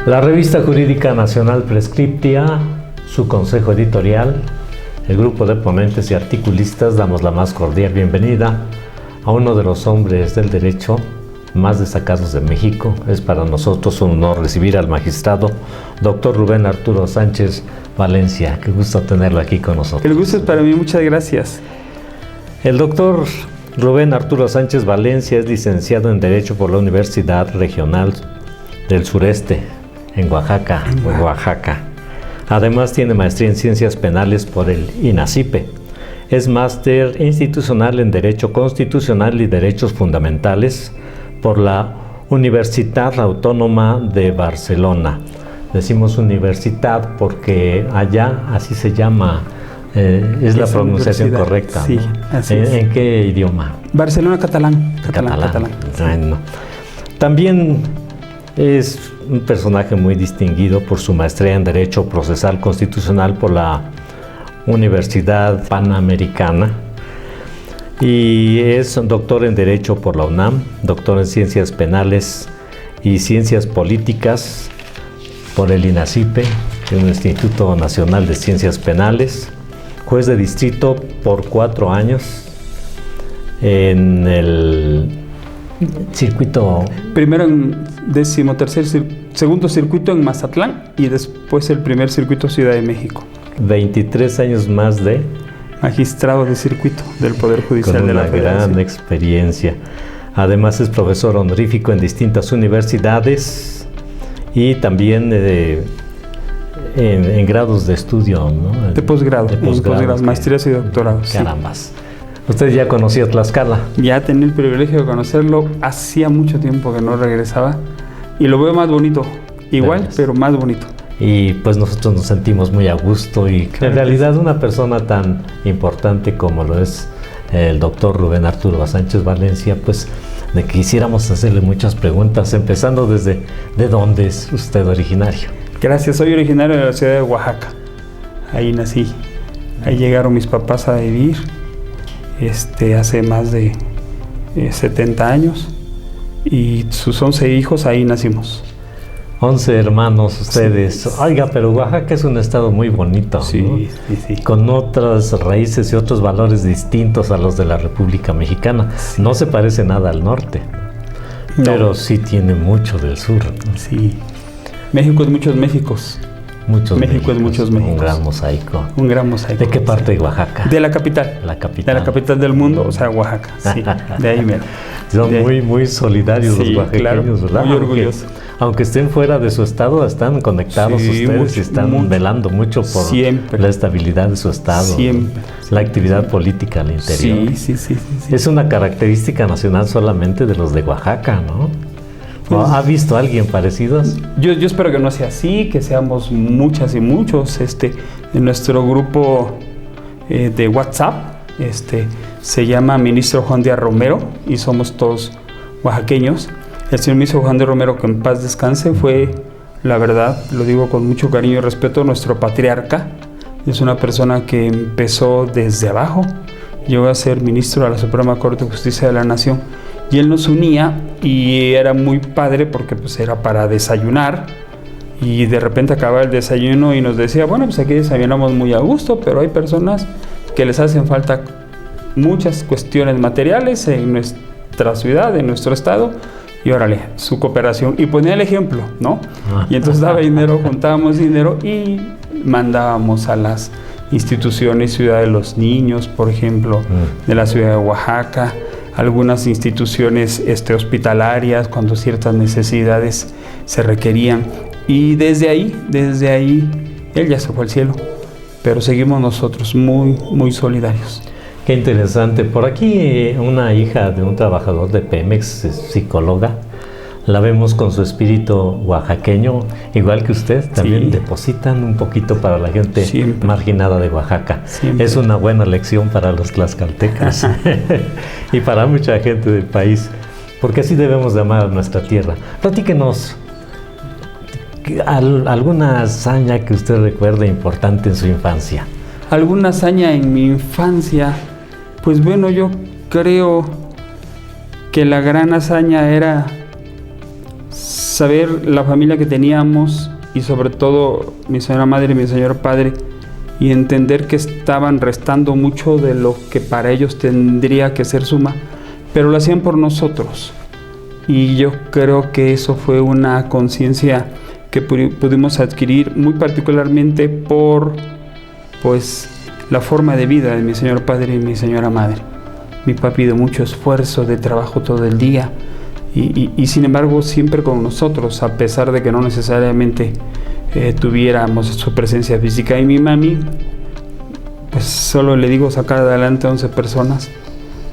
La Revista Jurídica Nacional Prescriptia, su consejo editorial, el grupo de ponentes y articulistas damos la más cordial bienvenida a uno de los hombres del derecho más destacados de México. Es para nosotros un honor recibir al magistrado Dr. Rubén Arturo Sánchez Valencia. Qué gusto tenerlo aquí con nosotros. El gusto es para mí, muchas gracias. El doctor Rubén Arturo Sánchez Valencia es licenciado en Derecho por la Universidad Regional del Sureste, en Oaxaca. Además tiene maestría en Ciencias Penales por el INACIPE. Es máster institucional en Derecho Constitucional y Derechos Fundamentales por la Universitat Autónoma de Barcelona. Decimos universidad porque allá así se llama, es la pronunciación correcta. Sí, ¿no? así es. ¿En qué idioma? Barcelona, catalán. Bueno. También es un personaje muy distinguido por su maestría en Derecho Procesal Constitucional por la Universidad Panamericana y es doctor en Derecho por la UNAM, doctor en Ciencias Penales y Ciencias Políticas por el INACIPE, el Instituto Nacional de Ciencias Penales, juez de distrito por 4 años en el circuito. Primero en segundo circuito en Mazatlán y después el primer circuito Ciudad de México. 23 años más de magistrado de circuito del Poder Judicial de la Federación. Con una gran experiencia. Además es profesor honorífico en distintas universidades y también en grados de estudio, ¿no? De posgrado, maestrías y doctorados. Carambas. ¿Usted ya conocía Tlaxcala? Ya tenía el privilegio de conocerlo. Hacía mucho tiempo que no regresaba y lo veo más bonito. Igual, pero más bonito. Y pues nosotros nos sentimos muy a gusto y en realidad una persona tan importante como lo es el doctor Rubén Arturo Sánchez Valencia, pues de que quisiéramos hacerle muchas preguntas, empezando desde ¿de dónde es usted originario? Gracias, soy originario de la ciudad de Oaxaca. Ahí nací. Ahí llegaron mis papás a vivir hace más de 70 años y sus 11 hijos ahí nacimos. 11 hermanos ustedes. Sí. Oiga, pero Oaxaca es un estado muy bonito, sí, ¿no? Sí. Con otras raíces y otros valores distintos a los de la República Mexicana. Sí. No se parece nada al norte, no, pero sí tiene mucho del sur, ¿no? Sí. México es muchos Méxicos. México es muchos Méxicos. Un gran mosaico. Un gran mosaico. ¿De qué parte de Oaxaca? De la capital. La capital. De la capital del mundo, o sea, Oaxaca. Sí, de ahí mero. Son muy solidarios los oaxaqueños, claro, ¿verdad? Muy orgullosos. Aunque estén fuera de su estado, están conectados ustedes y están velando mucho por la estabilidad de su estado. Siempre. La actividad política al interior. Sí. Es una característica nacional solamente de los de Oaxaca, ¿no? ¿Ha visto a alguien parecidos? Yo espero que no sea así, que seamos muchas y muchos. En nuestro grupo de WhatsApp se llama Ministro Juan Díaz Romero y somos todos oaxaqueños. El señor ministro Juan Díaz Romero, que en paz descanse, fue, la verdad, lo digo con mucho cariño y respeto, nuestro patriarca. Es una persona que empezó desde abajo, llegó a ser ministro de la Suprema Corte de Justicia de la Nación. Y él nos unía y era muy padre porque pues era para desayunar y de repente acababa el desayuno y nos decía, bueno, pues aquí desayunamos muy a gusto, pero hay personas que les hacen falta muchas cuestiones materiales en nuestra ciudad, en nuestro estado, y órale, su cooperación. Y ponía el ejemplo, ¿no? Y entonces daba dinero, juntábamos dinero y mandábamos a las instituciones, Ciudad de los Niños, por ejemplo, de la ciudad de Oaxaca, algunas instituciones hospitalarias cuando ciertas necesidades se requerían. Y desde ahí, él ya se fue al cielo, pero seguimos nosotros muy solidarios. Qué interesante. Por aquí una hija de un trabajador de Pemex, psicóloga, la vemos con su espíritu oaxaqueño, igual que usted, también depositan un poquito para la gente marginada de Oaxaca. Siempre. Es una buena lección para los tlaxcaltecas y para mucha gente del país, porque así debemos de amar a nuestra tierra. Platíquenos alguna hazaña que usted recuerde importante en su infancia. ¿Alguna hazaña en mi infancia? Pues bueno, yo creo que la gran hazaña era saber la familia que teníamos y sobre todo mi señora madre y mi señor padre, y entender que estaban restando mucho de lo que para ellos tendría que ser suma, pero lo hacían por nosotros. Y yo creo que eso fue una conciencia que pudimos adquirir muy particularmente por pues la forma de vida de mi señor padre y mi señora madre. Mi papi de mucho esfuerzo, de trabajo todo el día y sin embargo siempre con nosotros, a pesar de que no necesariamente tuviéramos su presencia física. Y mi mami, pues solo le digo, sacar adelante 11 personas.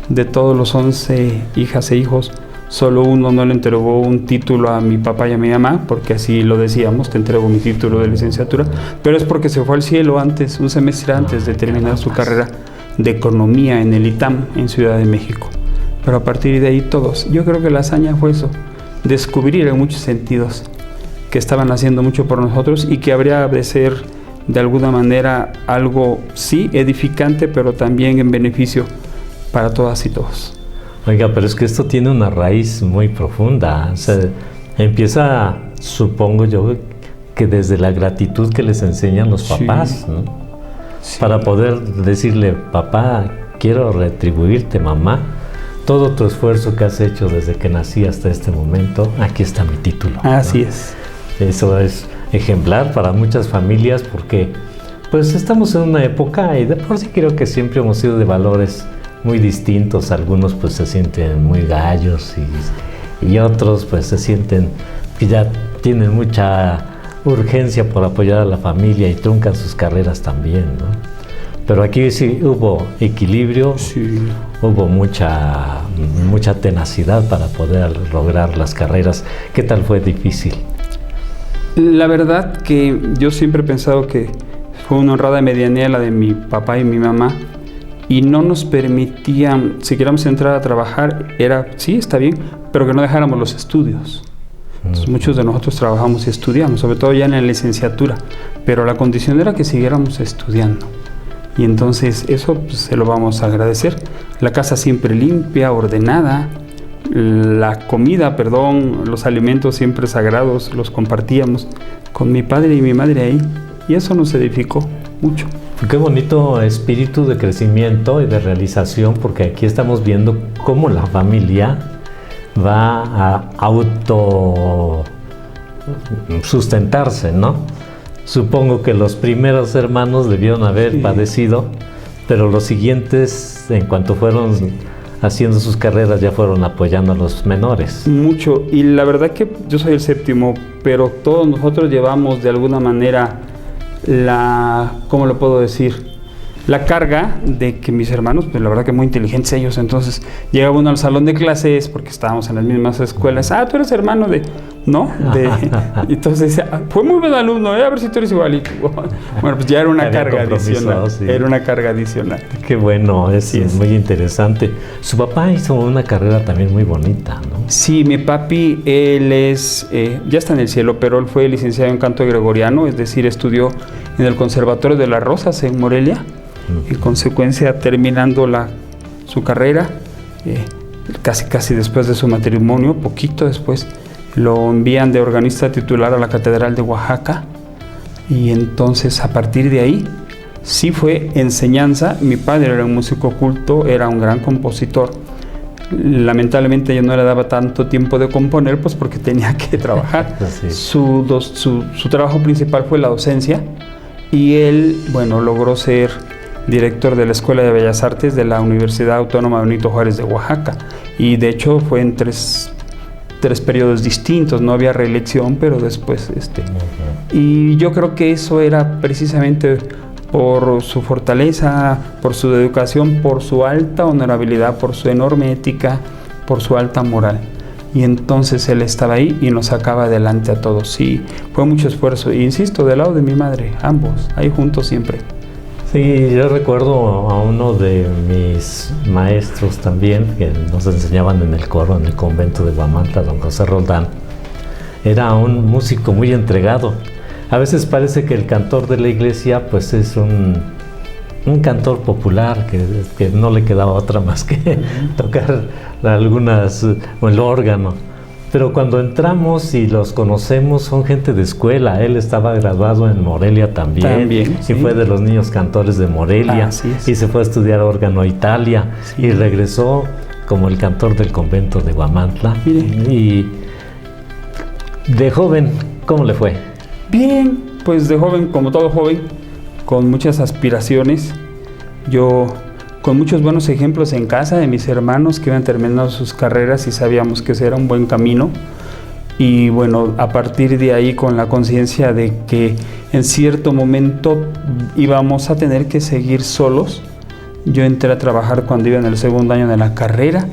De todos los 11 hijas e hijos, solo uno no le entregó un título a mi papá y a mi mamá, porque así lo decíamos: te entrego mi título de licenciatura, pero es porque se fue al cielo antes, un semestre antes de terminar su carrera de economía en el ITAM en Ciudad de México. Pero a partir de ahí todos. Yo creo que la hazaña fue eso, descubrir en muchos sentidos que estaban haciendo mucho por nosotros y que habría de ser de alguna manera algo, sí, edificante, pero también en beneficio para todas y todos. Oiga, pero es que esto tiene una raíz muy profunda. O sea, empieza, supongo yo, que desde la gratitud que les enseñan los papás, ¿no? Sí. Para poder decirle: papá, quiero retribuirte, mamá, todo tu esfuerzo que has hecho desde que nací hasta este momento, aquí está mi título. Así ¿no? es. Eso es ejemplar para muchas familias, porque pues estamos en una época, y de por sí creo que siempre hemos sido de valores muy distintos. Algunos pues se sienten muy gallos y otros pues se sienten que ya tienen mucha urgencia por apoyar a la familia y truncan sus carreras también, ¿no? Pero aquí sí hubo equilibrio, Sí. hubo mucha tenacidad para poder lograr las carreras. ¿Qué tal fue difícil? La verdad que yo siempre he pensado que fue una honrada medianía la de mi papá y mi mamá, y no nos permitían, si queríamos entrar a trabajar, era, sí, está bien, pero que no dejáramos los estudios. Entonces, muchos de nosotros trabajamos y estudiamos, sobre todo ya en la licenciatura, pero la condición era que siguiéramos estudiando. Y entonces eso pues, se lo vamos a agradecer. La casa siempre limpia, ordenada, la comida, los alimentos siempre sagrados, los compartíamos con mi padre y mi madre ahí, y eso nos edificó mucho. Qué bonito espíritu de crecimiento y de realización, porque aquí estamos viendo cómo la familia va a autosustentarse, ¿no? Supongo que los primeros hermanos debieron haber padecido, pero los siguientes, en cuanto fueron haciendo sus carreras, ya fueron apoyando a los menores. Mucho, y la verdad que yo soy el séptimo, pero todos nosotros llevamos de alguna manera ¿cómo lo puedo decir? La carga de que mis hermanos, pues la verdad que muy inteligentes ellos, entonces llegaba uno al salón de clases, porque estábamos en las mismas escuelas: tú eres hermano de... ¿no? Entonces, fue muy buen alumno, a ver si tú eres igualito. Bueno, pues ya era una carga adicional. Sí. Era una carga adicional. Qué bueno, es muy interesante. Su papá hizo una carrera también muy bonita, ¿no? Sí, mi papi, él es, ya está en el cielo, pero él fue licenciado en canto gregoriano, es decir, estudió en el Conservatorio de las Rosas en Morelia. En consecuencia, terminando su carrera, casi después de su matrimonio, poquito después, lo envían de organista titular a la Catedral de Oaxaca, y entonces a partir de ahí sí fue enseñanza. Mi padre era un músico culto, era un gran compositor. Lamentablemente yo no le daba tanto tiempo de componer, pues porque tenía que trabajar. Sí. Su trabajo principal fue la docencia, y él, bueno, logró ser director de la Escuela de Bellas Artes de la Universidad Autónoma Benito Juárez de Oaxaca, y de hecho fue en tres periodos distintos, no había reelección, pero después y yo creo que eso era precisamente por su fortaleza, por su educación, por su alta honorabilidad, por su enorme ética, por su alta moral. Y entonces él estaba ahí y nos sacaba adelante a todos. Sí, fue mucho esfuerzo, e insisto, del lado de mi madre, ambos, ahí juntos siempre. Sí, yo recuerdo a uno de mis maestros también, que nos enseñaban en el coro, en el convento de Guamantla, don José Roldán. Era un músico muy entregado. A veces parece que el cantor de la iglesia pues es un cantor popular, que no le quedaba otra más que tocar o el órgano. Pero cuando entramos y los conocemos, son gente de escuela. Él estaba graduado en Morelia también sí. Y fue de los niños cantores de Morelia. Y se fue a estudiar órgano a Italia. Sí. Y regresó como el cantor del convento de Huamantla. Mire. Y de joven, ¿cómo le fue? Bien, pues de joven, como todo joven, con muchas aspiraciones. Yo con muchos buenos ejemplos en casa de mis hermanos que iban terminando sus carreras y sabíamos que ese era un buen camino. Y bueno, a partir de ahí, con la conciencia de que en cierto momento íbamos a tener que seguir solos, yo entré a trabajar cuando iba en el segundo año de la carrera.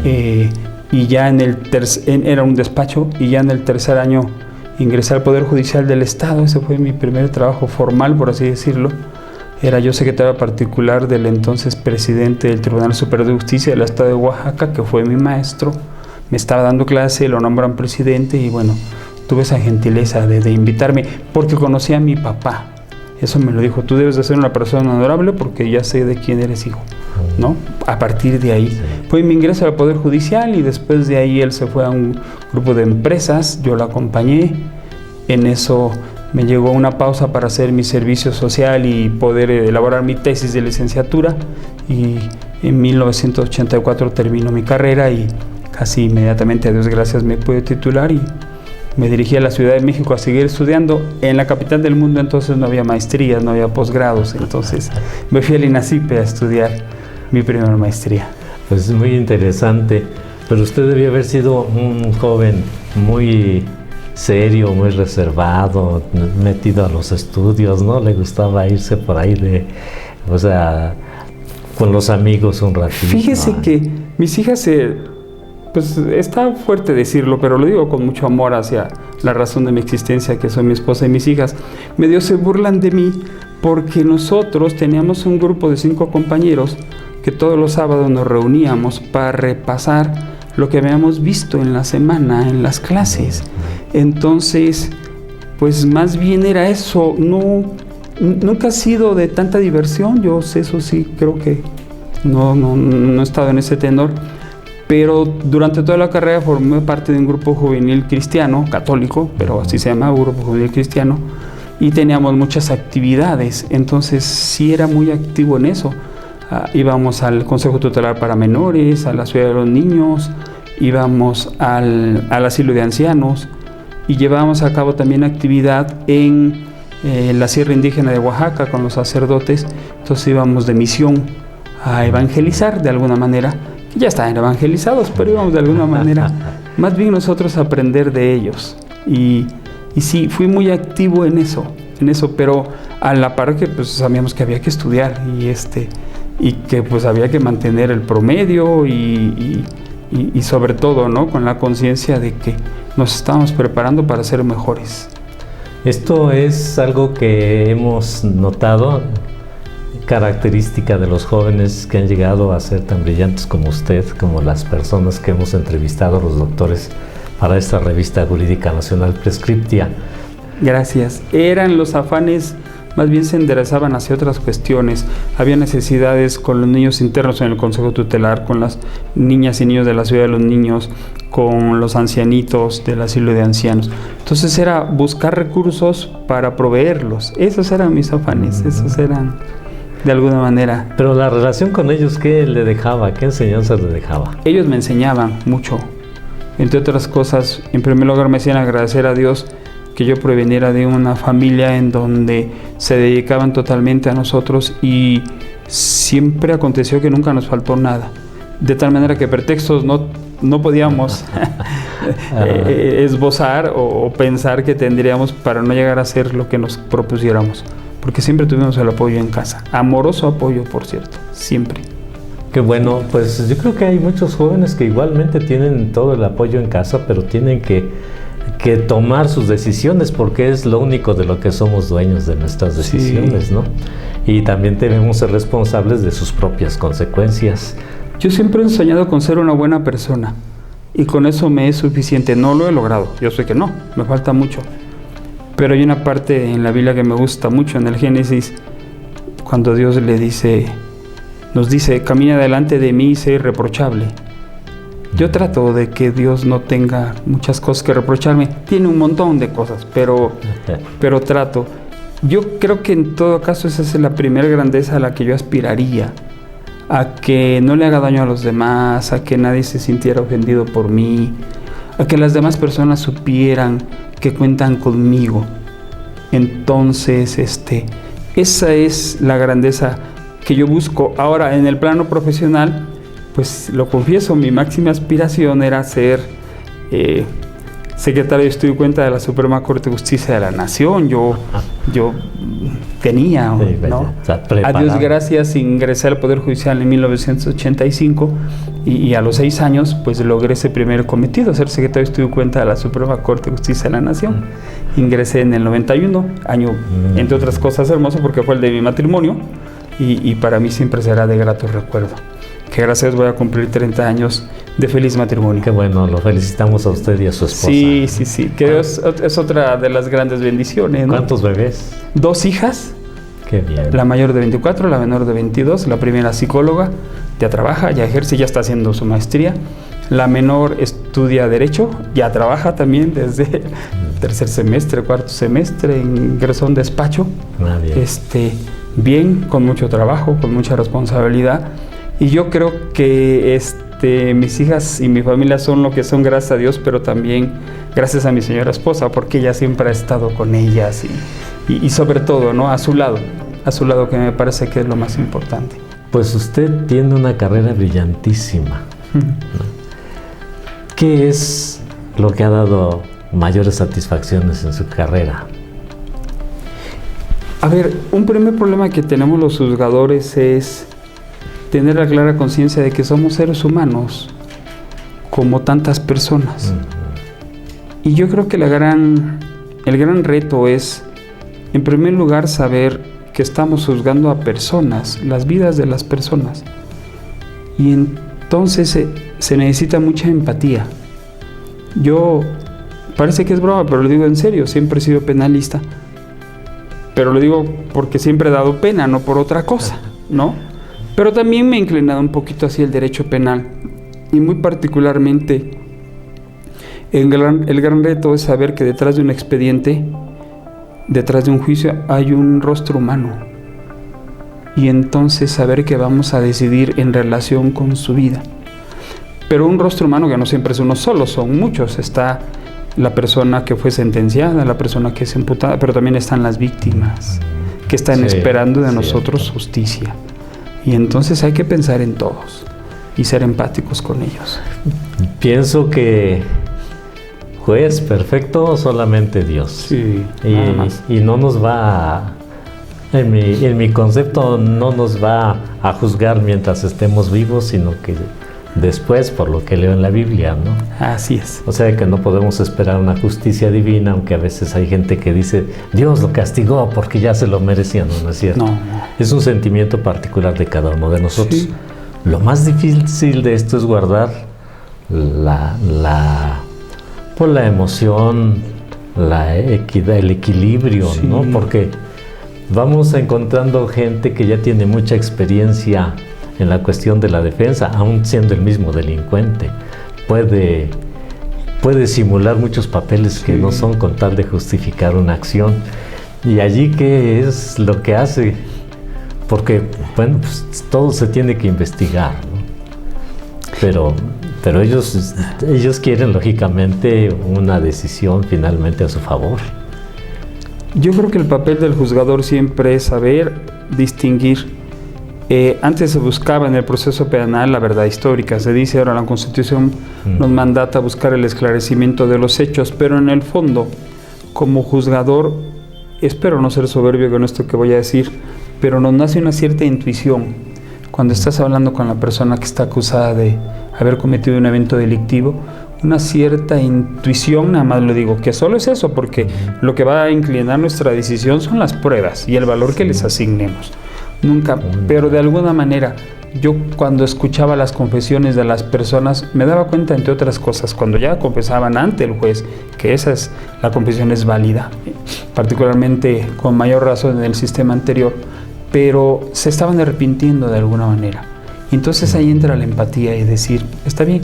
Y ya era un despacho, y ya en el tercer año ingresé al Poder Judicial del Estado. Ese fue mi primer trabajo formal, por así decirlo. Era yo secretario particular del entonces presidente del Tribunal Superior de Justicia del Estado de Oaxaca, que fue mi maestro. Me estaba dando clase, lo nombran presidente y bueno, tuve esa gentileza de invitarme porque conocí a mi papá. Eso me lo dijo: tú debes de ser una persona honorable porque ya sé de quién eres hijo, ¿no? A partir de ahí fue mi ingreso al Poder Judicial, y después de ahí él se fue a un grupo de empresas, yo lo acompañé. En eso me llegó una pausa para hacer mi servicio social y poder elaborar mi tesis de licenciatura, y en 1984 terminó mi carrera y casi inmediatamente, a Dios gracias, me pude titular y me dirigí a la Ciudad de México a seguir estudiando. En la capital del mundo entonces no había maestrías, no había posgrados, entonces me fui al INACIPE a estudiar mi primera maestría. Pues muy interesante, pero usted debía haber sido un joven muy serio, muy reservado, metido a los estudios, ¿no? Le gustaba irse por ahí con los amigos un ratito. Fíjese que mis hijas pues está fuerte decirlo, pero lo digo con mucho amor hacia la razón de mi existencia, que son mi esposa y mis hijas. Medio se burlan de mí porque nosotros teníamos un grupo de 5 compañeros que todos los sábados nos reuníamos para repasar lo que habíamos visto en la semana en las clases. Entonces, pues más bien era eso. Nunca ha sido de tanta diversión. Yo eso sí creo que no he estado en ese tenor. Pero durante toda la carrera formé parte de un grupo juvenil cristiano, católico, pero así se llama, Grupo Juvenil Cristiano, y teníamos muchas actividades. Entonces sí era muy activo en eso. Íbamos al Consejo Tutelar para Menores, a la Ciudad de los Niños, íbamos al asilo de ancianos, y llevábamos a cabo también actividad en la Sierra Indígena de Oaxaca con los sacerdotes. Entonces íbamos de misión a evangelizar de alguna manera. Ya estaban evangelizados, pero íbamos de alguna manera, más bien nosotros a aprender de ellos. Y sí, fui muy activo en eso, pero a la par que pues sabíamos que había que estudiar y que pues había que mantener el promedio y sobre todo, ¿no? Con la conciencia de que nos estábamos preparando para ser mejores. Esto es algo que hemos notado, característica de los jóvenes que han llegado a ser tan brillantes como usted, como las personas que hemos entrevistado, los doctores, para esta revista jurídica nacional Prescriptia. Gracias. Eran los afanes, más bien se enderezaban hacia otras cuestiones. Había necesidades con los niños internos en el Consejo Tutelar, con las niñas y niños de la Ciudad de los Niños, con los ancianitos del asilo de ancianos. Entonces era buscar recursos para proveerlos. Esos eran mis afanes, esos eran de alguna manera. Pero la relación con ellos, ¿qué le dejaba? ¿Qué enseñanzas le dejaba? Ellos me enseñaban mucho. Entre otras cosas, en primer lugar me hacían agradecer a Dios que yo proveniera de una familia en donde se dedicaban totalmente a nosotros, y siempre aconteció que nunca nos faltó nada. De tal manera que pretextos no podíamos esbozar o pensar que tendríamos para no llegar a hacer lo que nos propusiéramos. Porque siempre tuvimos el apoyo en casa. Amoroso apoyo, por cierto, siempre. Qué bueno, pues yo creo que hay muchos jóvenes que igualmente tienen todo el apoyo en casa, pero tienen que tomar sus decisiones, porque es lo único de lo que somos dueños, de nuestras decisiones, ¿no? Y también debemos ser responsables de sus propias consecuencias. Yo siempre he soñado con ser una buena persona, y con eso me es suficiente. No lo he logrado, yo sé que no, me falta mucho. Pero hay una parte en la Biblia que me gusta mucho, en el Génesis, cuando Dios nos dice, camina delante de mí y sé irreprochable. Yo trato de que Dios no tenga muchas cosas que reprocharme. Tiene un montón de cosas, pero trato. Yo creo que en todo caso esa es la primera grandeza a la que yo aspiraría. A que no le haga daño a los demás, a que nadie se sintiera ofendido por mí, a que las demás personas supieran que cuentan conmigo. Entonces, esa es la grandeza que yo busco. Ahora, en el plano profesional, pues lo confieso, mi máxima aspiración era ser secretario de Estudio y Cuenta de la Suprema Corte de Justicia de la Nación. Yo tenía, ¿no? A Dios gracias, ingresé al Poder Judicial en 1985 y a los 6 años pues logré ese primer cometido, ser secretario de Estudio y Cuenta de la Suprema Corte de Justicia de la Nación. Ingresé en el 91, año, entre otras cosas, hermoso porque fue el de mi matrimonio y para mí siempre será de grato recuerdo. Que gracias voy a cumplir 30 años de feliz matrimonio. Qué bueno, lo felicitamos a usted y a su esposa. Sí, que es otra de las grandes bendiciones, ¿no? ¿Cuántos bebés? 2 hijas. Qué bien. La mayor de 24, la menor de 22, la primera psicóloga, ya trabaja, ya ejerce, ya está haciendo su maestría. La menor estudia Derecho, ya trabaja también desde tercer semestre, cuarto semestre, ingresó a un despacho. Bien. Bien, con mucho trabajo, con mucha responsabilidad. Y yo creo que mis hijas y mi familia son lo que son gracias a Dios, pero también gracias a mi señora esposa, porque ella siempre ha estado con ellas y sobre todo, ¿no? A su lado, que me parece que es lo más importante. Pues usted tiene una carrera brillantísima, ¿no? ¿Qué es lo que ha dado mayores satisfacciones en su carrera? A ver, un primer problema que tenemos los juzgadores es tener la clara conciencia de que somos seres humanos, como tantas personas. Y yo creo que el gran reto es, en primer lugar, saber que estamos juzgando a personas, las vidas de las personas. Y entonces se necesita mucha empatía. Yo, parece que es broma, pero lo digo en serio, siempre he sido penalista. Pero lo digo porque siempre he dado pena, no por otra cosa, ¿no? Pero también me he inclinado un poquito hacia el derecho penal. Y muy particularmente, el gran reto es saber que detrás de un expediente, detrás de un juicio, hay un rostro humano. Y entonces saber que vamos a decidir en relación con su vida. Pero un rostro humano que no siempre es uno solo, son muchos. Está la persona que fue sentenciada, la persona que es imputada, pero también están las víctimas, que están esperando de nosotros justicia. Y entonces hay que pensar en todos y ser empáticos con ellos. Pienso que juez perfecto solamente Dios. Sí, nada más. Y no nos va en mi concepto, no nos va a juzgar mientras estemos vivos, sino que después, por lo que leo en la Biblia, ¿no? Así es. O sea que no podemos esperar una justicia divina, aunque a veces hay gente que dice, Dios lo castigó porque ya se lo merecía, no es cierto. No. Es un sentimiento particular de cada uno de nosotros. Sí. Lo más difícil de esto es guardar la emoción, la equidad, el equilibrio, sí, ¿no? Porque vamos encontrando gente que ya tiene mucha experiencia en la cuestión de la defensa, aún siendo el mismo delincuente. Puede simular muchos papeles que no son con tal de justificar una acción. Y allí, ¿qué es lo que hace? Porque, bueno, pues, todo se tiene que investigar, ¿no? Pero ellos quieren, lógicamente, una decisión finalmente a su favor. Yo creo que el papel del juzgador siempre es saber distinguir. Antes se buscaba en el proceso penal la verdad histórica, se dice, ahora la Constitución nos mandata buscar el esclarecimiento de los hechos, pero en el fondo, como juzgador, espero no ser soberbio con esto que voy a decir, pero nos nace una cierta intuición. Cuando estás hablando con la persona que está acusada de haber cometido un evento delictivo, una cierta intuición, nada más lo digo, que solo es eso, porque lo que va a inclinar nuestra decisión son las pruebas y el valor que les asignemos. Nunca, pero de alguna manera, yo cuando escuchaba las confesiones de las personas, me daba cuenta, entre otras cosas, cuando ya confesaban ante el juez, que la confesión es válida, particularmente con mayor razón en el sistema anterior, pero se estaban arrepintiendo de alguna manera. Entonces ahí entra la empatía y decir, está bien,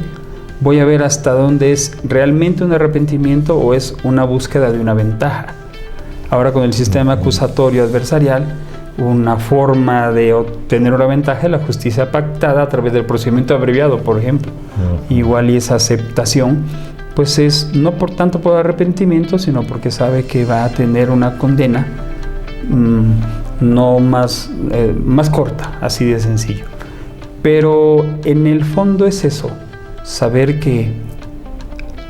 voy a ver hasta dónde es realmente un arrepentimiento o es una búsqueda de una ventaja. Ahora con el sistema acusatorio adversarial, una forma de obtener una ventaja es la justicia pactada a través del procedimiento abreviado, por ejemplo. Igual y esa aceptación, pues es no por tanto por arrepentimiento, sino porque sabe que va a tener una condena no más corta, así de sencillo. Pero en el fondo es eso, saber que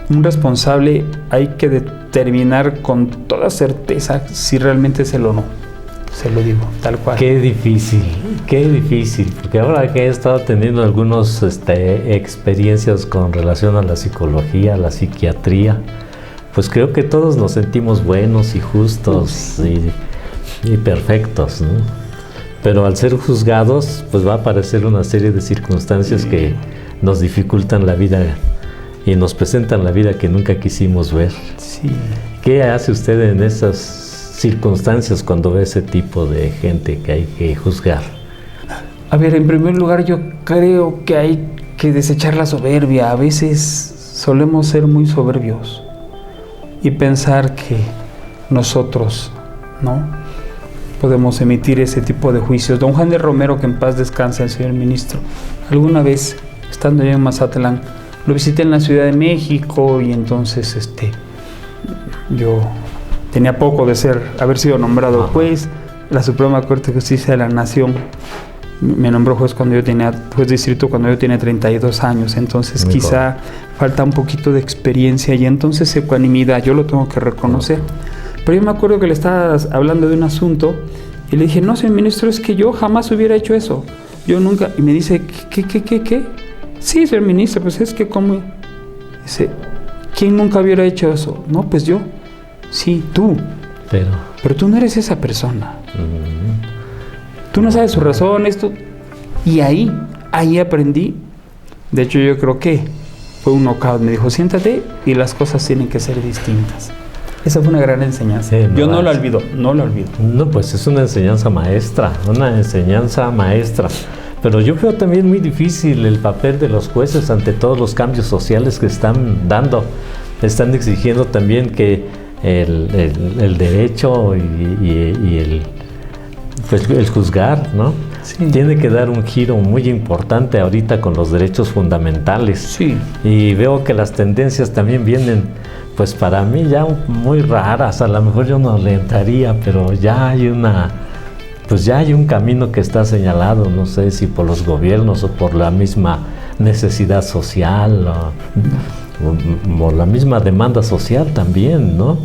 un responsable hay que determinar con toda certeza si realmente es él o no. Se lo digo, tal cual. Qué difícil, porque ahora que he estado teniendo algunas experiencias con relación a la psicología, a la psiquiatría, pues creo que todos nos sentimos buenos y justos y perfectos, ¿no? Pero al ser juzgados, pues va a aparecer una serie de circunstancias que nos dificultan la vida y nos presentan la vida que nunca quisimos ver. Sí. ¿Qué hace usted en esas circunstancias cuando ve ese tipo de gente que hay que juzgar? A ver, en primer lugar, yo creo que hay que desechar la soberbia. A veces solemos ser muy soberbios y pensar que nosotros, ¿no?, podemos emitir ese tipo de juicios. Don Juan de Romero, que en paz descanse el señor ministro, alguna vez, estando yo en Mazatlán, lo visité en la Ciudad de México y entonces yo tenía poco de haber sido nombrado juez. La Suprema Corte de Justicia de la Nación me nombró juez juez distrito cuando yo tenía 32 años, entonces quizá falta un poquito de experiencia y entonces ecuanimidad, yo lo tengo que reconocer. Pero yo me acuerdo que le estaba hablando de un asunto y le dije, no, señor ministro, es que yo jamás hubiera hecho eso. Yo nunca. Y me dice, ¿qué? Sí, señor ministro, pues es que ¿cómo? Dice, ¿quién nunca hubiera hecho eso? No, pues yo. Sí, tú. Pero tú no eres esa persona. Tú no sabes sus razones. Y ahí aprendí. De hecho, yo creo que fue un knockout. Me dijo, siéntate y las cosas tienen que ser distintas. Esa fue una gran enseñanza. Sí, yo no la olvido. No, pues es una enseñanza maestra. Pero yo veo también muy difícil el papel de los jueces ante todos los cambios sociales que están dando. Están exigiendo también que el derecho y el juzgar, ¿no? Sí. Tiene que dar un giro muy importante ahorita con los derechos fundamentales. Sí. Y veo que las tendencias también vienen, pues para mí ya muy raras. A lo mejor yo no le entraría, pero ya hay un camino que está señalado, no sé si por los gobiernos o por la misma necesidad social o la misma demanda social también, ¿no?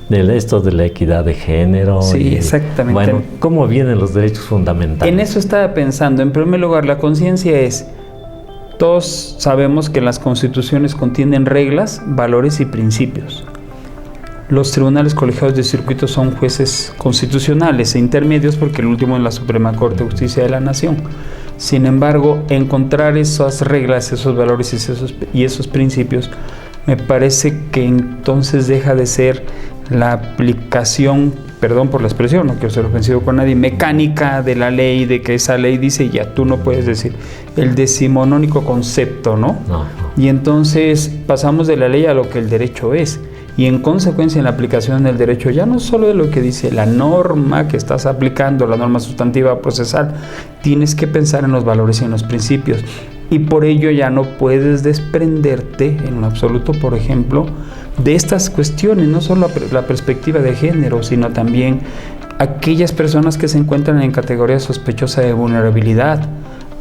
Esto de la equidad de género. Sí, exactamente. Bueno, ¿cómo vienen los derechos fundamentales? En eso estaba pensando. En primer lugar, la conciencia es, todos sabemos que las constituciones contienen reglas, valores y principios. Los tribunales colegiados de circuito son jueces constitucionales e intermedios porque el último es la Suprema Corte de Justicia de la Nación. Sin embargo, encontrar esas reglas, esos valores y esos principios, me parece que entonces deja de ser la aplicación, perdón por la expresión, no quiero ser ofensivo con nadie, mecánica de la ley, de que esa ley dice ya tú no puedes decir, el decimonónico concepto, ¿no? Y entonces pasamos de la ley a lo que el derecho es. Y en consecuencia en la aplicación del derecho ya no solo de lo que dice la norma que estás aplicando, la norma sustantiva procesal, tienes que pensar en los valores y en los principios. Y por ello ya no puedes desprenderte en lo absoluto, por ejemplo, de estas cuestiones, no solo la perspectiva de género, sino también aquellas personas que se encuentran en categoría sospechosa de vulnerabilidad.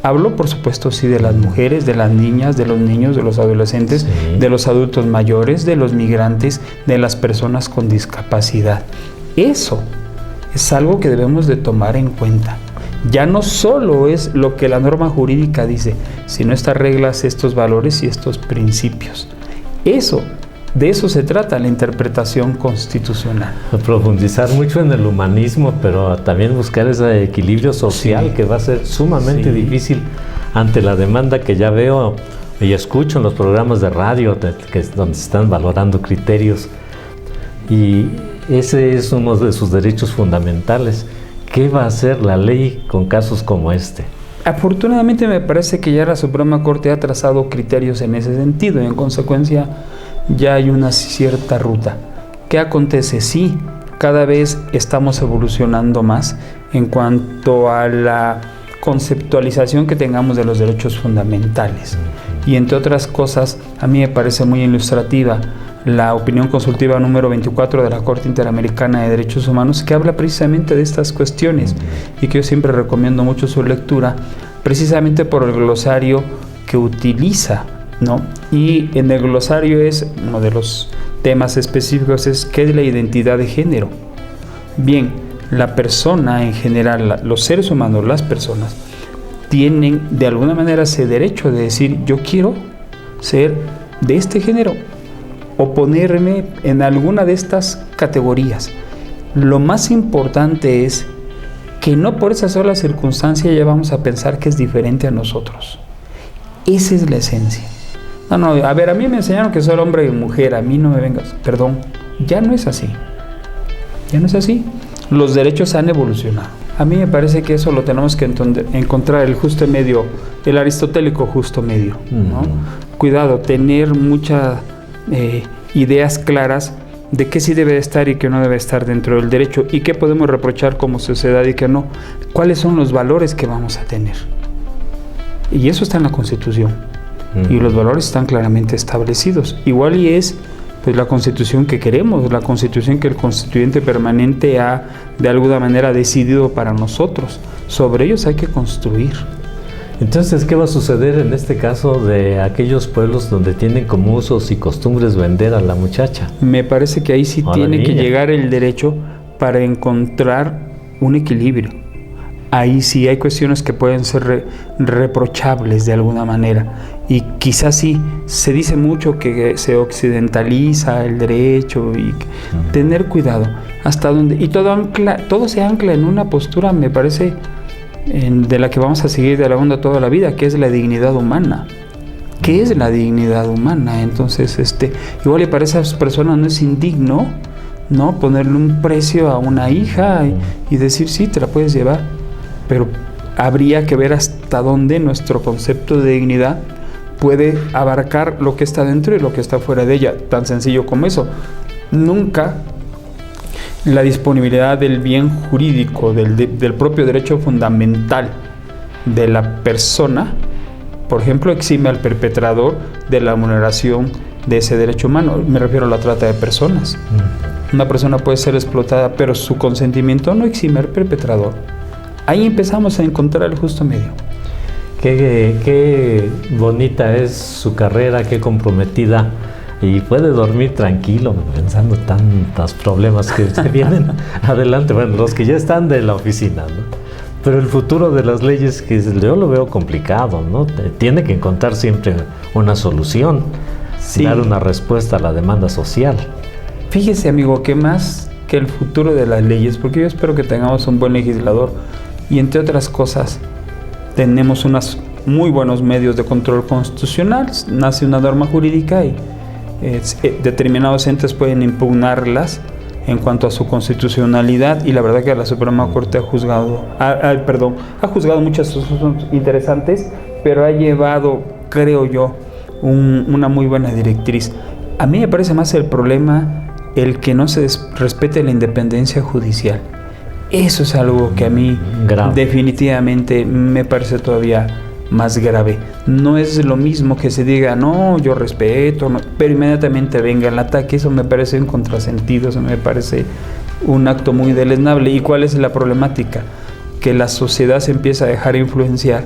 Hablo, por supuesto, sí, de las mujeres, de las niñas, de los niños, de los adolescentes, sí, de los adultos mayores, de los migrantes, de las personas con discapacidad. Eso es algo que debemos de tomar en cuenta. Ya no solo es lo que la norma jurídica dice, sino estas reglas, estos valores y estos principios. De eso se trata la interpretación constitucional. Profundizar mucho en el humanismo, pero también buscar ese equilibrio social, sí, que va a ser sumamente, sí, difícil ante la demanda que ya veo y escucho en los programas de radio donde se están valorando criterios. Y ese es uno de sus derechos fundamentales. ¿Qué va a hacer la ley con casos como este? Afortunadamente me parece que ya la Suprema Corte ha trazado criterios en ese sentido y en consecuencia ya hay una cierta ruta. ¿Qué acontece? Sí, cada vez estamos evolucionando más en cuanto a la conceptualización que tengamos de los derechos fundamentales. Y entre otras cosas, a mí me parece muy ilustrativa la opinión consultiva número 24 de la Corte Interamericana de Derechos Humanos, que habla precisamente de estas cuestiones y que yo siempre recomiendo mucho su lectura, precisamente por el glosario que utiliza, ¿no? Y en el glosario es uno de los temas específicos es ¿qué es la identidad de género? Bien, la persona en general, los seres humanos, las personas, tienen de alguna manera ese derecho de decir yo quiero ser de este género o ponerme en alguna de estas categorías. Lo más importante es que no por esa sola circunstancia ya vamos a pensar que es diferente a nosotros. Esa es la esencia. No, a ver, a mí me enseñaron que soy hombre y mujer, a mí no me vengas, perdón, ya no es así. Ya no es así. Los derechos han evolucionado. A mí me parece que eso lo tenemos que encontrar el justo medio, el aristotélico justo medio, ¿no? Cuidado, tener muchas ideas claras de qué sí debe estar y qué no debe estar dentro del derecho y qué podemos reprochar como sociedad y qué no. ¿Cuáles son los valores que vamos a tener? Y eso está en la Constitución. Y los valores están claramente establecidos. Igual y es pues la Constitución que queremos, la Constitución que el Constituyente permanente ha de alguna manera decidido para nosotros. Sobre ellos hay que construir. Entonces, ¿qué va a suceder en este caso de aquellos pueblos donde tienen como usos y costumbres vender a la muchacha? Me parece que ahí sí tiene que llegar el derecho para encontrar un equilibrio. Ahí sí hay cuestiones que pueden ser reprochables de alguna manera. Y quizás sí, se dice mucho que se occidentaliza el derecho y tener cuidado hasta donde. Y todo se ancla en una postura, me parece, de la que vamos a seguir de la onda toda la vida, que es la dignidad humana. ¿Qué es la dignidad humana? Entonces, igual y para esas personas no es indigno, ¿no? Ponerle un precio a una hija y decir, sí, te la puedes llevar. Pero habría que ver hasta dónde nuestro concepto de dignidad puede abarcar lo que está dentro y lo que está fuera de ella. Tan sencillo como eso. Nunca la disponibilidad del bien jurídico, del propio derecho fundamental de la persona, por ejemplo, exime al perpetrador de la vulneración de ese derecho humano. Me refiero a la trata de personas. Una persona puede ser explotada, pero su consentimiento no exime al perpetrador. Ahí empezamos a encontrar el justo medio. Qué bonita es su carrera, qué comprometida, y puede dormir tranquilo pensando tantos problemas que se vienen adelante, bueno, los que ya están de la oficina, ¿no? Pero el futuro de las leyes, que yo lo veo complicado, ¿no? Tiene que encontrar siempre una solución, sí, dar una respuesta a la demanda social. Fíjese, amigo, que más que el futuro de las leyes, porque yo espero que tengamos un buen legislador y entre otras cosas tenemos unos muy buenos medios de control constitucional, nace una norma jurídica y determinados entes pueden impugnarlas en cuanto a su constitucionalidad, y la verdad que la Suprema Corte ha juzgado muchas cosas interesantes, pero ha llevado, creo yo, una muy buena directriz. A mí me parece más el problema el que no se respete la independencia judicial. Eso es algo que a mí definitivamente me parece todavía más grave. No es lo mismo que se diga, no, yo respeto, no, pero inmediatamente venga el ataque. Eso me parece un contrasentido, eso me parece un acto muy deleznable. ¿Y cuál es la problemática? Que la sociedad se empieza a dejar influenciar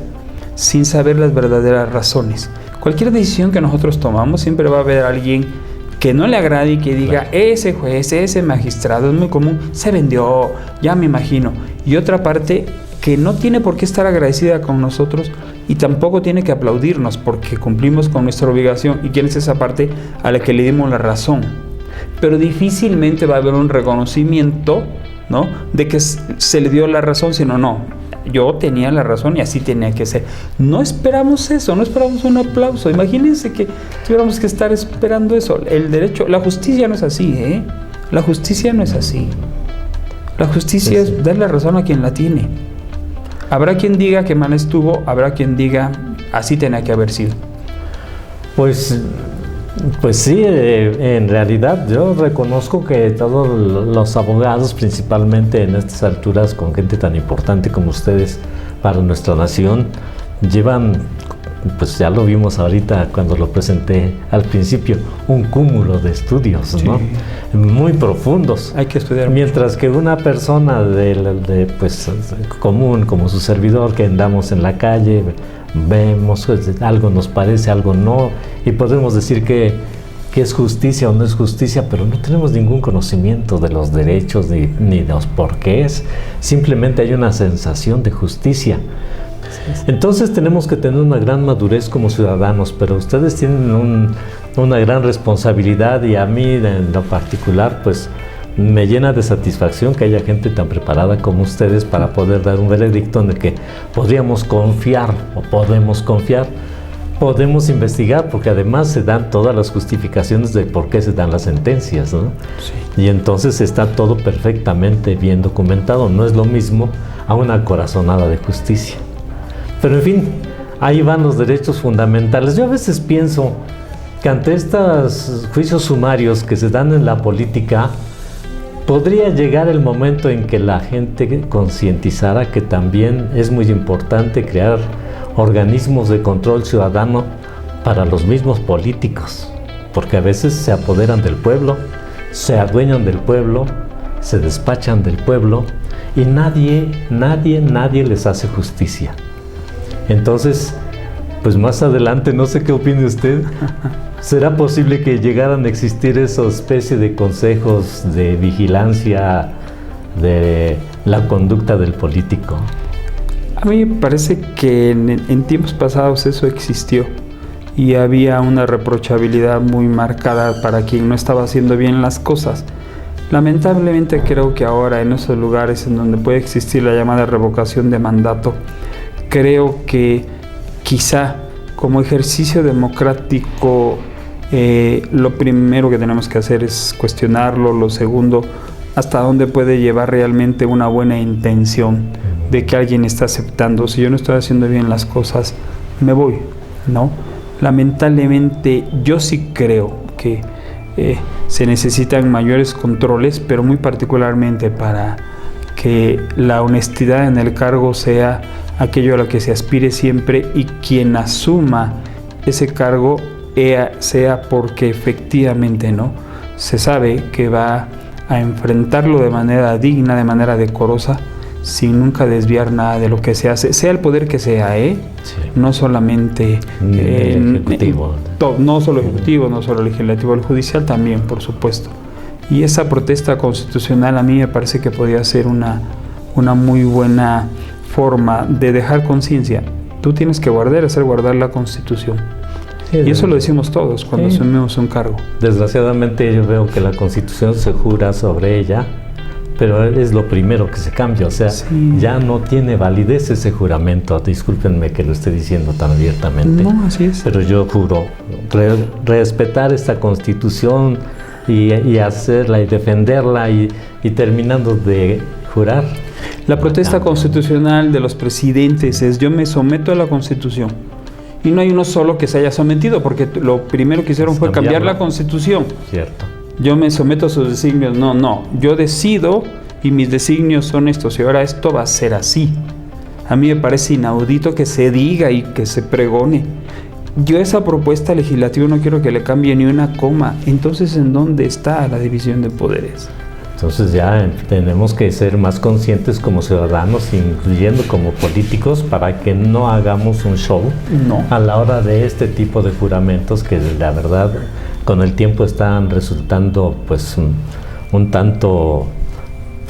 sin saber las verdaderas razones. Cualquier decisión que nosotros tomamos siempre va a haber alguien que no le agrade y que diga, ese juez, ese magistrado, es muy común, se vendió, ya me imagino. Y otra parte que no tiene por qué estar agradecida con nosotros y tampoco tiene que aplaudirnos porque cumplimos con nuestra obligación. ¿Y quién es esa parte a la que le dimos la razón? Pero difícilmente va a haber un reconocimiento, ¿no?, de que se le dio la razón, sino no. Yo tenía la razón y así tenía que ser. No esperamos eso, no esperamos un aplauso. Imagínense que tuviéramos que estar esperando eso. El derecho, la justicia no es así, ¿eh? La justicia no es así. La justicia es dar la razón a quien la tiene. Habrá quien diga que mal estuvo, habrá quien diga así tenía que haber sido. Pues sí, en realidad yo reconozco que todos los abogados, principalmente en estas alturas, con gente tan importante como ustedes para nuestra nación, llevan, pues ya lo vimos ahorita cuando lo presenté al principio, un cúmulo de estudios, ¿no? Muy profundos. Hay que estudiar. Mientras que una persona pues, común, como su servidor, que andamos en la calle, vemos, algo nos parece, algo no, y podemos decir que es justicia o no es justicia, pero no tenemos ningún conocimiento de los derechos ni de los porqués. Simplemente hay una sensación de justicia. Entonces tenemos que tener una gran madurez como ciudadanos, pero ustedes tienen una gran responsabilidad, y a mí en lo particular pues me llena de satisfacción que haya gente tan preparada como ustedes para poder dar un veredicto en el que podemos confiar, podemos investigar, porque además se dan todas las justificaciones de por qué se dan las sentencias, ¿no? Sí. Y entonces está todo perfectamente bien documentado. No es lo mismo a una corazonada de justicia. Pero en fin, ahí van los derechos fundamentales. Yo a veces pienso que ante estos juicios sumarios que se dan en la política, podría llegar el momento en que la gente concientizara que también es muy importante crear organismos de control ciudadano para los mismos políticos, porque a veces se apoderan del pueblo, se adueñan del pueblo, se despachan del pueblo, y nadie les hace justicia. Entonces, pues más adelante, no sé qué opine usted, ¿será posible que llegaran a existir esa especie de consejos de vigilancia de la conducta del político? A mí me parece que en tiempos pasados eso existió, y había una reprochabilidad muy marcada para quien no estaba haciendo bien las cosas. Lamentablemente creo que ahora en esos lugares en donde puede existir la llamada revocación de mandato, creo que quizá como ejercicio democrático lo primero que tenemos que hacer es cuestionarlo. Lo segundo, hasta dónde puede llevar realmente una buena intención de que alguien está aceptando. Si yo no estoy haciendo bien las cosas, me voy, ¿no? Lamentablemente yo sí creo que se necesitan mayores controles, pero muy particularmente para que la honestidad en el cargo sea aquello a lo que se aspire siempre, y quien asuma ese cargo sea porque efectivamente, ¿no?, se sabe que va a enfrentarlo de manera digna, de manera decorosa, sin nunca desviar nada de lo que se hace, sea el poder que sea, Sí. No solamente ejecutivo. No solo ejecutivo, no solo legislativo, el judicial también, por supuesto. Y esa protesta constitucional a mí me parece que podría ser una muy buena forma de dejar conciencia. Tú tienes que hacer guardar la Constitución. Sí, y eso lo decimos todos cuando asumimos un cargo. Desgraciadamente yo veo que la Constitución se jura sobre ella, pero es lo primero que se cambia, o sea, ya no tiene validez ese juramento. Discúlpenme que lo esté diciendo tan abiertamente. No, así es. Pero yo juro respetar esta Constitución y hacerla y defenderla, y terminando de jurar. La protesta constitucional de los presidentes es: yo me someto a la Constitución. Y no hay uno solo que se haya sometido, porque lo primero que hicieron fue cambiar la Constitución. Cierto. Yo me someto a sus designios. No, yo decido y mis designios son estos, y ahora esto va a ser así. A mí me parece inaudito que se diga y que se pregone. Yo esa propuesta legislativa no quiero que le cambie ni una coma. Entonces, ¿en dónde está la división de poderes? Entonces ya tenemos que ser más conscientes como ciudadanos, incluyendo como políticos, para que no hagamos un show a la hora de este tipo de juramentos que la verdad con el tiempo están resultando pues un tanto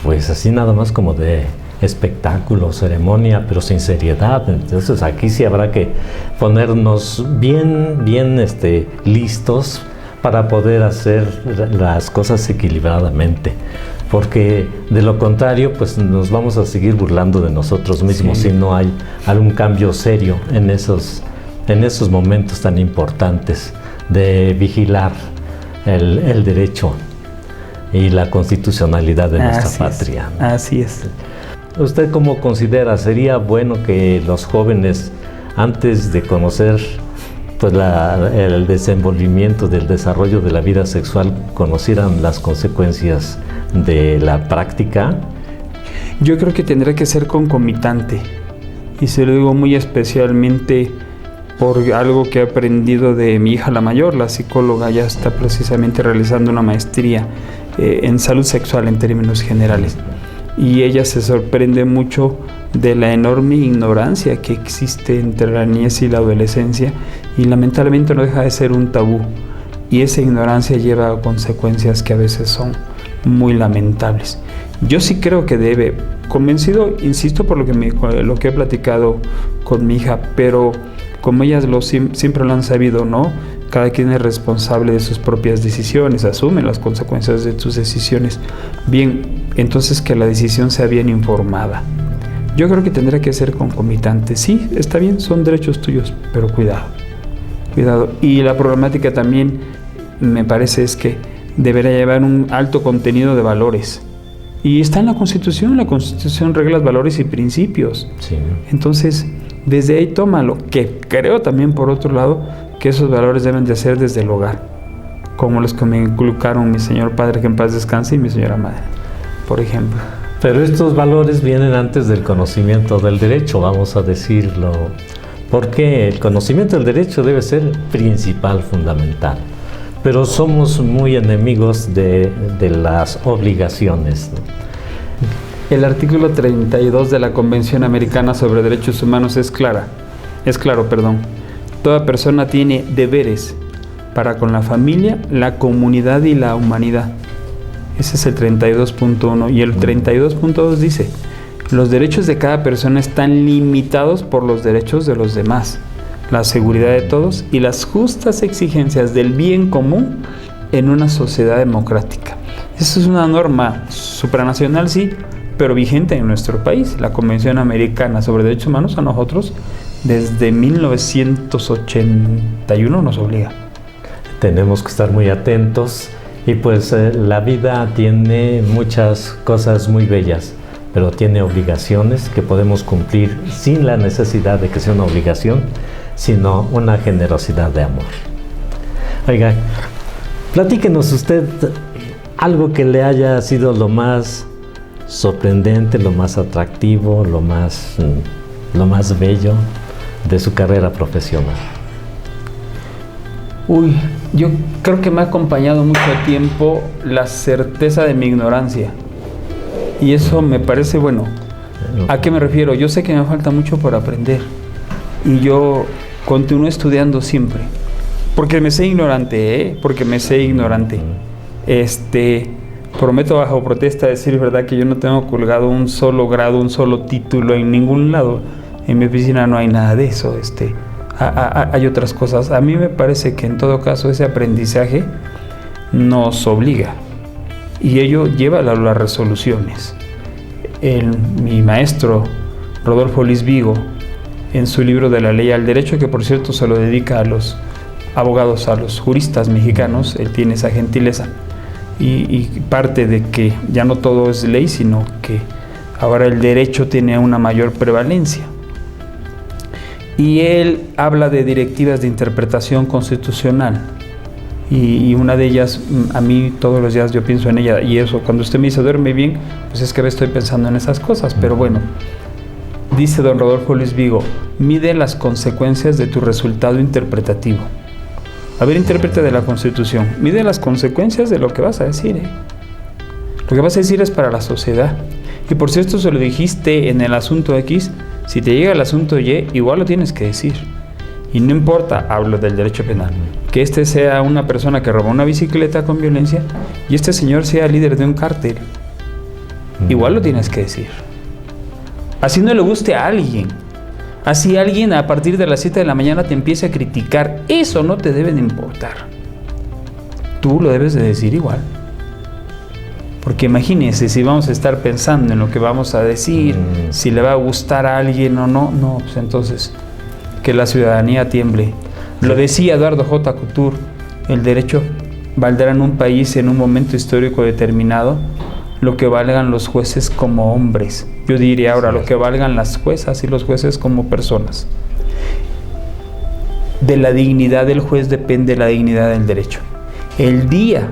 pues así nada más como de espectáculo, ceremonia, pero sin seriedad. Entonces aquí sí habrá que ponernos bien listos para poder hacer las cosas equilibradamente, porque de lo contrario pues nos vamos a seguir burlando de nosotros mismos si no hay algún cambio serio en esos momentos tan importantes de vigilar el derecho y la constitucionalidad de nuestra patria. Así es. ¿Usted cómo considera? ¿Sería bueno que los jóvenes, antes de conocer pues el desenvolvimiento del desarrollo de la vida sexual, conocieran las consecuencias de la práctica? Yo creo que tendrá que ser concomitante, y se lo digo muy especialmente por algo que he aprendido de mi hija la mayor. La psicóloga ya está precisamente realizando una maestría en salud sexual en términos generales, y ella se sorprende mucho de la enorme ignorancia que existe entre la niñez y la adolescencia, y lamentablemente no deja de ser un tabú, y esa ignorancia lleva a consecuencias que a veces son muy lamentables. Yo sí creo que debe, convencido, insisto, por lo que he platicado con mi hija, pero como ellas siempre lo han sabido, ¿no? Cada quien es responsable de sus propias decisiones, asume las consecuencias de sus decisiones. Bien, entonces que la decisión sea bien informada. Yo creo que tendrá que ser concomitante. Sí, está bien, son derechos tuyos, pero cuidado. Y la problemática también, me parece, es que deberá llevar un alto contenido de valores. Y está en la Constitución reglas, valores y principios. Sí. Entonces, desde ahí tómalo, que creo también, por otro lado, que esos valores deben de ser desde el hogar, como los que me inculcaron mi señor padre, que en paz descanse, y mi señora madre, por ejemplo. Pero estos valores vienen antes del conocimiento del derecho, vamos a decirlo, porque el conocimiento del derecho debe ser principal, fundamental. Pero somos muy enemigos de las obligaciones. El artículo 32 de la Convención Americana sobre Derechos Humanos es claro. Toda persona tiene deberes para con la familia, la comunidad y la humanidad. Ese es el 32.1. Y el 32.2 dice: los derechos de cada persona están limitados por los derechos de los demás, la seguridad de todos y las justas exigencias del bien común en una sociedad democrática. Esa es una norma supranacional, sí, pero vigente en nuestro país. La Convención Americana sobre Derechos Humanos a nosotros desde 1981 nos obliga. Tenemos que estar muy atentos, y pues la vida tiene muchas cosas muy bellas, pero tiene obligaciones que podemos cumplir sin la necesidad de que sea una obligación, sino una generosidad de amor. Oiga, platíquenos usted algo que le haya sido lo más sorprendente, lo más atractivo, lo más bello de su carrera profesional. Yo creo que me ha acompañado mucho tiempo la certeza de mi ignorancia, y eso me parece bueno. ¿A qué me refiero? Yo sé que me falta mucho por aprender, y yo continúo estudiando siempre, porque me sé ignorante, prometo bajo protesta decir verdad que yo no tengo colgado un solo grado, un solo título en ningún lado. En mi oficina no hay nada de eso. Hay otras cosas. A mí me parece que en todo caso ese aprendizaje nos obliga, y ello lleva a las resoluciones. Mi maestro Rodolfo Luis Vigo, en su libro de la ley al derecho, que por cierto se lo dedica a los abogados, a los juristas mexicanos, él tiene esa gentileza, y parte de que ya no todo es ley, sino que ahora el derecho tiene una mayor prevalencia. Y él habla de directivas de interpretación constitucional, y una de ellas, a mí todos los días yo pienso en ella, y eso, cuando usted me dice duerme bien, pues es que estoy pensando en esas cosas. Pero bueno, dice don Rodolfo Luis Vigo: mide las consecuencias de tu resultado interpretativo. A ver, intérprete de la Constitución, mide las consecuencias de lo que vas a decir. Lo que vas a decir es para la sociedad. Y por cierto, se lo dijiste en el asunto X, si te llega el asunto Y, igual lo tienes que decir. Y no importa, hablo del derecho penal, que este sea una persona que robó una bicicleta con violencia y este señor sea líder de un cártel, igual lo tienes que decir. Así no le guste a alguien, así alguien a partir de las 7 de la mañana te empiece a criticar, eso no te debe de importar. Tú lo debes de decir igual. Porque imagínese, si vamos a estar pensando en lo que vamos a decir, si le va a gustar a alguien o no, pues entonces que la ciudadanía tiemble. Lo decía Eduardo J. Couture: el derecho valdrá en un país en un momento histórico determinado lo que valgan los jueces como hombres. Yo diría ahora, lo que valgan las juezas y los jueces como personas. De la dignidad del juez depende la dignidad del derecho. El día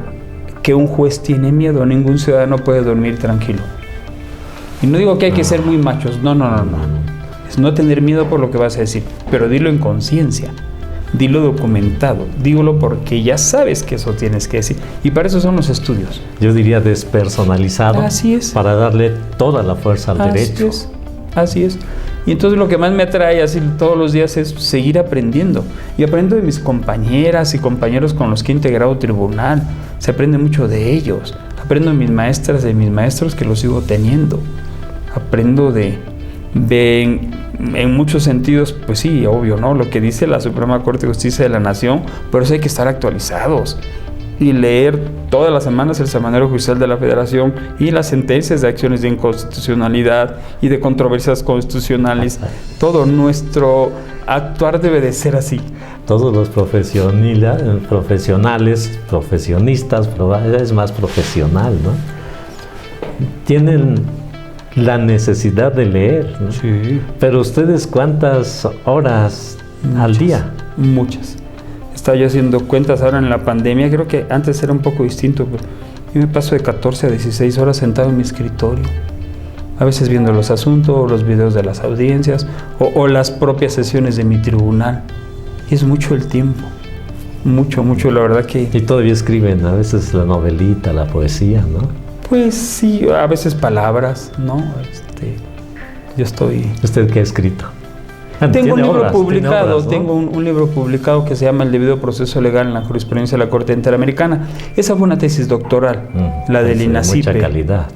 que un juez tiene miedo, ningún ciudadano puede dormir tranquilo. Y no digo que hay que ser muy machos, no. Es no tener miedo por lo que vas a decir, pero dilo en conciencia, dilo documentado, dígalo porque ya sabes que eso tienes que decir. Y para eso son los estudios. Yo diría despersonalizado. Así es. Para darle toda la fuerza al derecho. Así es. Y entonces lo que más me atrae así todos los días es seguir aprendiendo. Y aprendo de mis compañeras y compañeros con los que he integrado tribunal. Se aprende mucho de ellos. Aprendo de mis maestras, de mis maestros que los sigo teniendo. Aprendo en muchos sentidos, pues sí, obvio, ¿no? Lo que dice la Suprema Corte de Justicia de la Nación, pero eso hay que estar actualizados. Y leer todas las semanas el Semanario Judicial de la Federación y las sentencias de acciones de inconstitucionalidad y de controversias constitucionales. Todo nuestro actuar debe de ser así. Todos los profesionales, profesionistas, es más profesional, ¿no? Tienen la necesidad de leer, ¿no? Sí. Pero ustedes, ¿cuántas horas al día? Muchas. Estaba yo haciendo cuentas ahora en la pandemia, creo que antes era un poco distinto, pero yo me paso de 14 a 16 horas sentado en mi escritorio, a veces viendo los asuntos, los videos de las audiencias o las propias sesiones de mi tribunal. Y es mucho el tiempo, mucho, la verdad que... Y todavía escriben a veces la novelita, la poesía, ¿no? Pues sí, a veces palabras, ¿no? Yo estoy... ¿Usted qué ha escrito? Tengo un libro publicado, ¿no? Tengo un libro publicado que se llama El debido proceso legal en la jurisprudencia de la Corte Interamericana. Esa fue una tesis doctoral, la del INACIPE. Mucha calidad.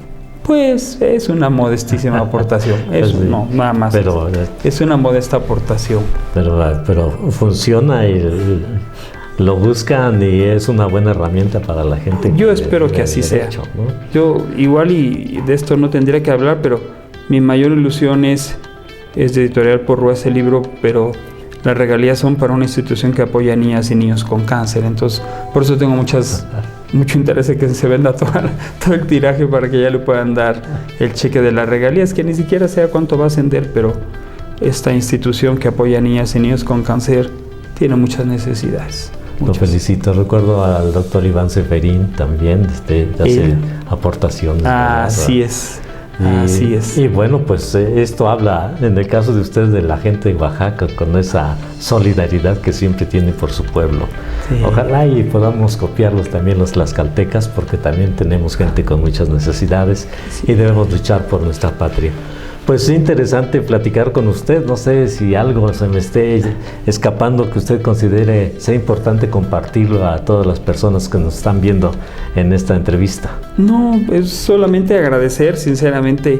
Pues es una modestísima aportación. Eso, pues, no, nada más. Pero, es una modesta aportación. Pero funciona y lo buscan y es una buena herramienta para la gente. Yo espero que así sea. ¿No? Yo igual y de esto no tendría que hablar, pero mi mayor ilusión es de Editorial Porrúa ese libro, pero las regalías son para una institución que apoya a niñas y niños con cáncer. Entonces, por eso tengo mucho interés en que se venda todo el tiraje para que ya le puedan dar el cheque de las regalías, que ni siquiera sea cuánto va a ascender, pero esta institución que apoya a niñas y niños con cáncer tiene muchas necesidades. Lo felicito. Recuerdo al doctor Iván Seferín también, hace aportaciones. Así es. Así es. Y bueno, pues esto habla, en el caso de ustedes, de la gente de Oaxaca, con esa solidaridad que siempre tiene por su pueblo. Sí. Ojalá y podamos copiarlos también los tlaxcaltecas, porque también tenemos gente con muchas necesidades, sí, y debemos luchar por nuestra patria. Pues es interesante platicar con usted. No sé si algo se me esté escapando que usted considere sea importante compartirlo a todas las personas que nos están viendo en esta entrevista. No, es solamente agradecer, sinceramente.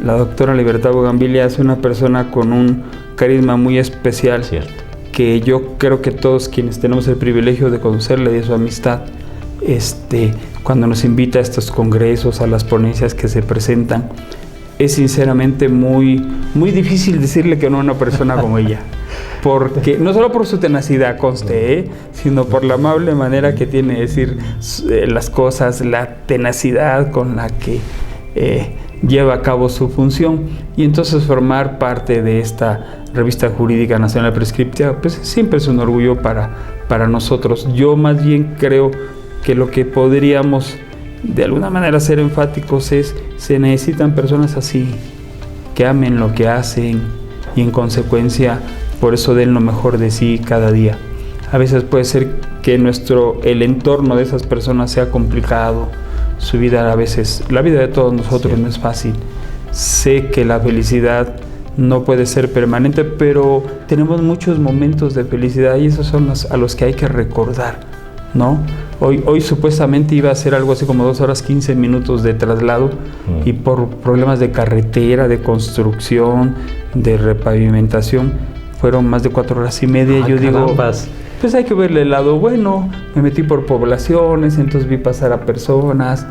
La doctora Libertad Bougambilia es una persona con un carisma muy especial. Cierto. Que yo creo que todos quienes tenemos el privilegio de conocerle y de su amistad, cuando nos invita a estos congresos, a las ponencias que se presentan, es sinceramente muy difícil decirle que no a una persona como ella. Porque no solo por su tenacidad, conste, sino por la amable manera que tiene de decir las cosas, la tenacidad con la que lleva a cabo su función. Y entonces formar parte de esta Revista Jurídica Nacional Prescriptiva, pues siempre es un orgullo para nosotros. Yo más bien creo que lo que podríamos de alguna manera ser enfáticos es: se necesitan personas así, que amen lo que hacen y en consecuencia por eso den lo mejor de sí cada día. A veces puede ser que el entorno de esas personas sea complicado, su vida a veces, la vida de todos nosotros, sí, no es fácil. Sé que la felicidad no puede ser permanente, pero tenemos muchos momentos de felicidad y esos son a los que hay que recordar, ¿no? Hoy supuestamente iba a ser algo así como 2 horas 15 minutos de traslado, y por problemas de carretera, de construcción, de repavimentación, fueron más de 4 horas y media. Yo digo, pues hay que verle el lado bueno. Me metí por poblaciones, entonces vi pasar a personas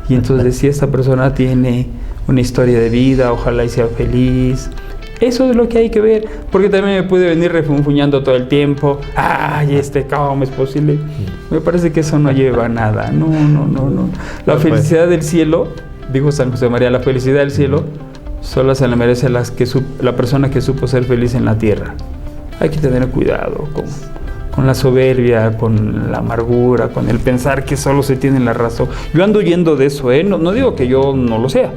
y entonces decía, esta persona tiene una historia de vida, ojalá y sea feliz. Eso es lo que hay que ver, porque también me pude venir refunfuñando todo el tiempo. ¡Ay, cómo es posible! Me parece que eso no lleva a nada. No. La felicidad del cielo dijo San José María, la felicidad del cielo solo se la merece la persona que supo ser feliz en la tierra. Hay que tener cuidado con la soberbia, con la amargura, con el pensar que solo se tiene la razón. Yo ando huyendo de eso, ¿eh? No digo que yo no lo sea,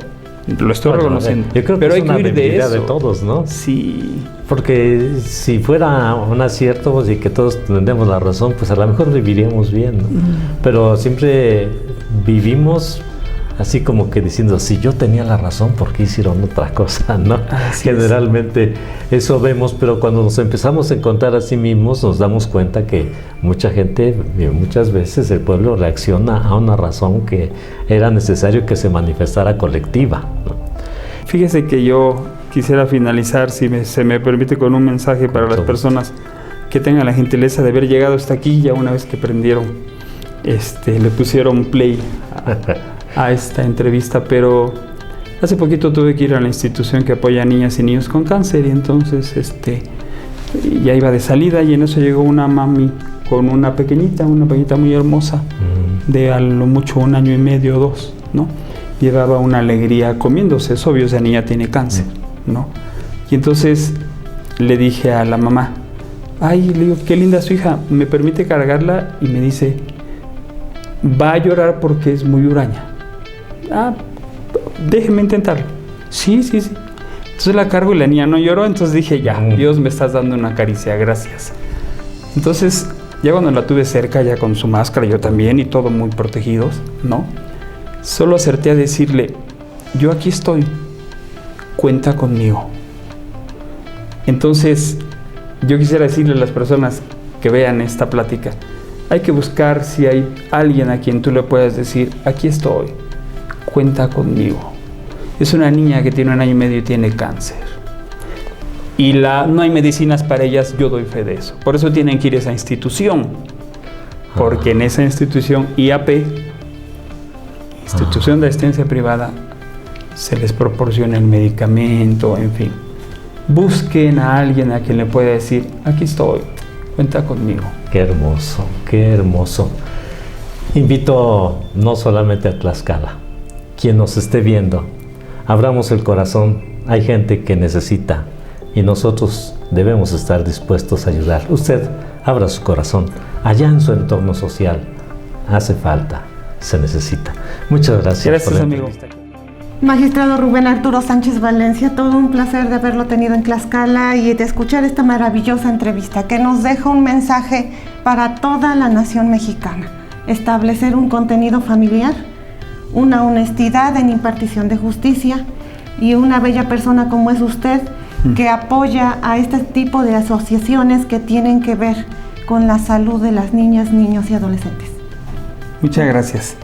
lo estoy reconociendo. Yo creo que pero es hay una que huir de eso. de todos, ¿no? Sí. Porque si fuera un acierto pues, y que todos tendremos la razón, pues a lo mejor viviríamos bien, ¿no? Pero siempre vivimos así como que diciendo, si yo tenía la razón, ¿por qué hicieron otra cosa, no? Generalmente eso vemos, pero cuando nos empezamos a encontrar a sí mismos, nos damos cuenta que mucha gente, muchas veces el pueblo reacciona a una razón que era necesario que se manifestara colectiva, ¿no? Fíjese que yo quisiera finalizar, si se me permite, con un mensaje para las personas que tengan la gentileza de haber llegado hasta aquí, ya una vez que prendieron, le pusieron play a esta entrevista, pero hace poquito tuve que ir a la institución que apoya a niñas y niños con cáncer, y entonces ya iba de salida, y en eso llegó una mami con una pequeñita muy hermosa, de a lo mucho 1 año y medio, 2, ¿no? Llevaba una alegría comiéndose, es obvio, esa niña tiene cáncer, ¿no? Y entonces le dije a la mamá, ay, le digo, qué linda su hija, ¿me permite cargarla? Y me dice, va a llorar porque es muy huraña. Ah, déjeme intentarlo. Sí. Entonces la cargo y la niña no lloró, entonces dije, ya, Dios, me estás dando una caricia, gracias. Entonces, ya cuando la tuve cerca, ya con su máscara, yo también, y todo muy protegidos, ¿no? Solo acerté a decirle, yo aquí estoy, cuenta conmigo. Entonces, yo quisiera decirle a las personas que vean esta plática, hay que buscar si hay alguien a quien tú le puedas decir, aquí estoy, cuenta conmigo. Es una niña que tiene 1 año y medio y tiene cáncer. Y no hay medicinas para ellas, yo doy fe de eso. Por eso tienen que ir a esa institución. Porque en esa institución IAP, Institución de Asistencia Privada, se les proporciona el medicamento, en fin. Busquen a alguien a quien le pueda decir, aquí estoy, cuenta conmigo. Qué hermoso, qué hermoso. Invito no solamente a Tlaxcala, quien nos esté viendo, abramos el corazón, hay gente que necesita y nosotros debemos estar dispuestos a ayudar. Usted abra su corazón, allá en su entorno social, hace falta, se necesita. Muchas gracias. Gracias, amigo. Magistrado Rubén Arturo Sánchez Valencia, todo un placer de haberlo tenido en Tlaxcala y de escuchar esta maravillosa entrevista que nos deja un mensaje para toda la nación mexicana. Establecer un contenido familiar, una honestidad en impartición de justicia y una bella persona como es usted que apoya a este tipo de asociaciones que tienen que ver con la salud de las niñas, niños y adolescentes. Muchas gracias.